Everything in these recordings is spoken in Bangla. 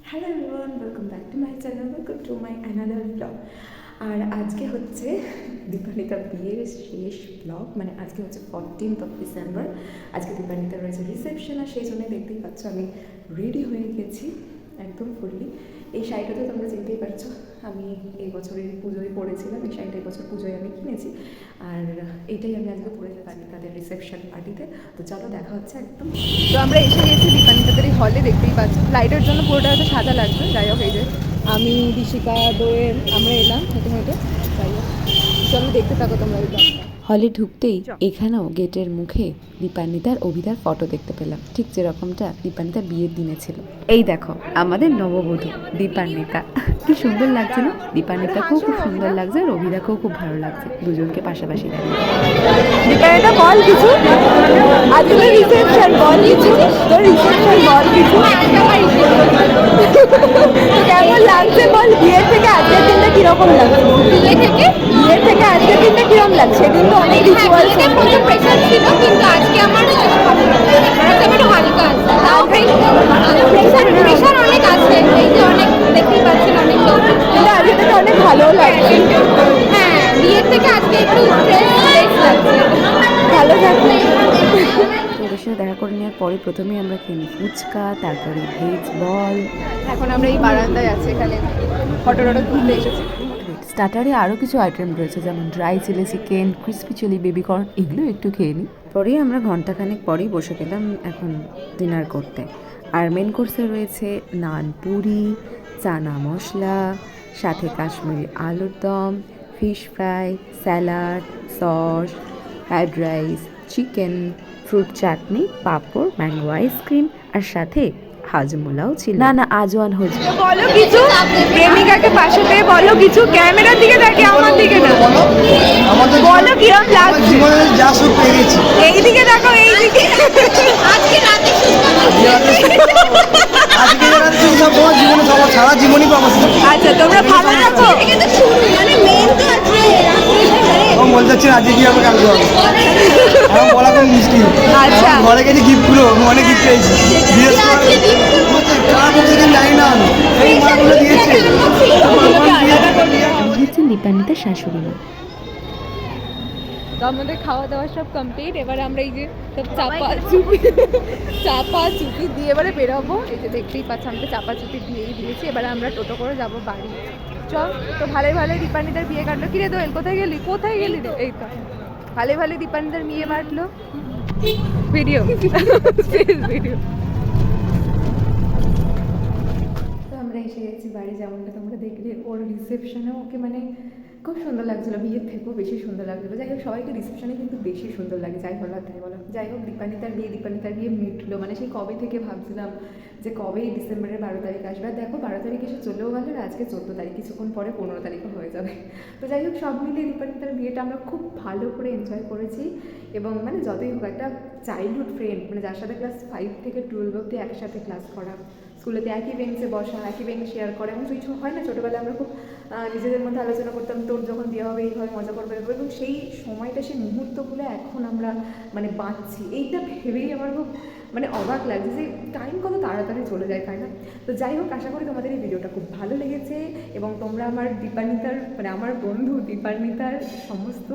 Hello everyone, welcome back to my channel, welcome to my another blog. আর আজকে হচ্ছে দীপান্বিতার বিয়ের শেষ ব্লগ, মানে আজকে হচ্ছে 14th ডিসেম্বর। আজকে দীপান্বিতার রয়েছে রিসেপশন, আর সেই জন্যই দেখতেই পাচ্ছ আমি রেডি হয়ে গেছি একদম ফুললি। এই শাড়িটা তো তোমরা চিনতেই পারছো, আমি এই বছরের পুজোয় পরেছিলাম। এই শাড়িটা এই বছর পুজোয় আমি কিনেছি, আর এইটাই আমি আজকে পরে যাচ্ছি তাদের রিসেপশন পার্টিতে। তো চলো দেখা হচ্ছে একদম। তো আমরা এসে গেছি দীপান্বিতাদের এই হলে, দেখতেই পাচ্ছ। লাইটের জন্য পুরোটা হয়তো সাদা লাগছে, যাই হোক। এই যে আমি, ঋষিকা, দোয়েল, আমরা এলাম হেঁটে হেঁটে। যাই হোক, চলো দেখতে থাকো তোমরা। হলে ঢুকতেই এখানেও গেটের মুখে দীপান্বিতার অভিধার ফটো দেখতে পেলাম, ঠিক যেরকমটা দীপান্বিতা বিয়ের দিনে ছিল। এই দেখো আমাদের নববধূ দীপান্বিতা, কি সুন্দর লাগছে না? দীপান্বিতাকেও খুব সুন্দর লাগছে, আর অভিধাকেও খুব ভালো লাগছে, দুজনকে পাশাপাশি দাঁড়িয়ে। দীপান্বিতা বল কিছু, আজকে তো রিসেপশন, বল কিছু, তোর রিসেপশন বল কিছু। তো কেমন লাগছে বল, বিয়ের থেকে আজকের দিনটা কিরকম লাগছে? বিয়ের থেকে আজকের দিনটা কিরকম লাগছে? সেদিন তো অনেক রিচুয়াল, প্রচুর প্রেশার ছিল, কিন্তু আজকে আমার একটু হালকা আছে। তাও প্রেশার অনেক আছে, এই যে অনেক দেখতেই পাচ্ছেন অনেক লোক, কিন্তু আজকে থেকে অনেক ভালো লাগছে। হ্যাঁ বিয়ের থেকে আজকে একটু স্ট্রেস লাগছে। ভালো থাকলে ওদের সাথে দেখা করে নেওয়ার পরে প্রথমেই আমরা কিনি ফুচকা, তারপরে ভেজ বল। এখন আমরা এই বারান্দায় আছি, এখানে ফটো টটো তুলতে এসেছি। স্টার্টারে আরও কিছু আইটেম রয়েছে, যেমন dry chilli chicken, crispy chilli baby corn, এগুলো একটু খেয়ে নিই। পরেই আমরা ঘন্টাখানেক পরেই বসে গেলাম এখন ডিনার করতে। আর মেন কোর্সে রয়েছে নান পুরি, চানা মশলা, সাথে কাশ্মীরি আলুর দম, fish fry, salad, sauce, fried rice, chicken, fruit chutney, পাঁপড়, ম্যাঙ্গো আইসক্রিম, আর সাথে হাজমোলাও ছিল। না আজওয়ান হজম। বলো কিছু, প্রেমিকাকে পাশে পেয়ে বলো কিছু, ক্যামেরার দিকে তাকে, আমার দিকে না। বলো কিরম লাগছে? যা সুখ পেয়ে গেছি। এইদিকে দেখো, এইদিকে। আজকে রাতে আজকে সব তোমার জীবনে সবার সারা জীবনই পাবো। আচ্ছা, তোমরা ভালো থাকো। মানে মেন তো আছে ও বলতে চাচ্ছি আজকে কি হবে কালকে হবে, এখন বলা খুব মুশকিল। আচ্ছা। ঘরে গেছি গিফটগুলো, আমি অনেক গিফট পেয়েছি। বিশেষ করে কার বলছে কি জানি না, এই মাগুলো দিয়েছে। হচ্ছেন দীপান্বিতার শাশুড়ি মা। তো আমাদের খাওয়া দাওয়া সব কমপ্লিট। এবারে আমরা এই যে সব চাপা চুপি দিয়ে এবারে বেরোবো। এই যে দেখতেই পাচ্ছি, আমি তো চাপা চুপি দিয়েই দিয়েছি। এবারে আমরা টোটো করে যাবো বাড়ি। চল, তো ভালোই দীপান্বিতার বিয়ে কাটলো। কিরে দোয়েল, কোথায় গেলি রে? এই তো ভালোই দীপান্বিতার বিয়ে বাটলো। Video video. তো আমরা এসে গেছি বাড়ি, যেমনটা তোমরা দেখলে। ওর রিসেপশনেও ওকে মানে খুব সুন্দর লাগছিলো, বিয়ের থেকেও বেশি সুন্দর লাগছিলো। যাই হোক, সবাইকে রিসেপশনে কিন্তু বেশি সুন্দর লাগে, যাই বলো তাই বলো। যাই হোক, দীপান্বিতার বিয়ে মিটলো, মানে সেই কবে থেকে ভাবছিলাম যে কবে ডিসেম্বরের 12 তারিখ আসবে। আর দেখো 12 তারিখ এসে চলেও গেল, আর আজকে 14 তারিখ, কিছুক্ষণ পরে 15 তারিখও হয়ে যাবে। তো যাই হোক, সব মিলিয়ে দীপান্বিতার বিয়েটা আমরা খুব ভালো করে এনজয় করেছি। এবং মানে যতই হোক, একটা চাইল্ডহুড ফ্রেন্ড, মানে যার সাথে ক্লাস 5 থেকে 12 অব্দি একসাথে ক্লাস করা, স্কুলেতে একই বেঞ্চে বসা, একই বেঞ্চ শেয়ার করে, এমন কিছু হয় না। ছোটোবেলায় আমরা খুব নিজেদের মধ্যে আলোচনা করতাম, তোর যখন বিয়ে হবে এইভাবে মজা করবে, এবং সেই সময়টা, সেই মুহূর্তগুলো এখন আমরা মানে বাঁচছি। এইটা ভেবেই আমার খুব মানে অবাক লাগছে যে টাইম কত তাড়াতাড়ি চলে যায়, তাই না? তো যাই হোক, আশা করি তোমাদের এই ভিডিওটা খুব ভালো লেগেছে, এবং তোমরা আমার দীপান্বিতার, মানে আমার বন্ধু দীপান্বিতার সমস্ত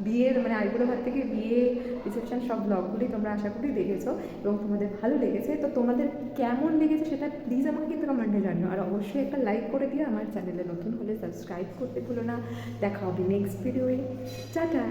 বিয়ের, মানে আইবুড়ো ভাত থেকে বিয়ে, রিসেপশন, সব ব্লগগুলি তোমরা আশা করি দেখেছো এবং তোমাদের ভালো লেগেছে। তো তোমাদের কেমন লেগেছে সেটা প্লিজ আমাকে কিন্তু কমেন্টে জানো, আর অবশ্যই একটা লাইক করে দিও। আমার চ্যানেলে নতুন হলে সাবস্ক্রাইব করতে ভুলো না। দেখা হবে নেক্সট ভিডিওয়ে। টাটা।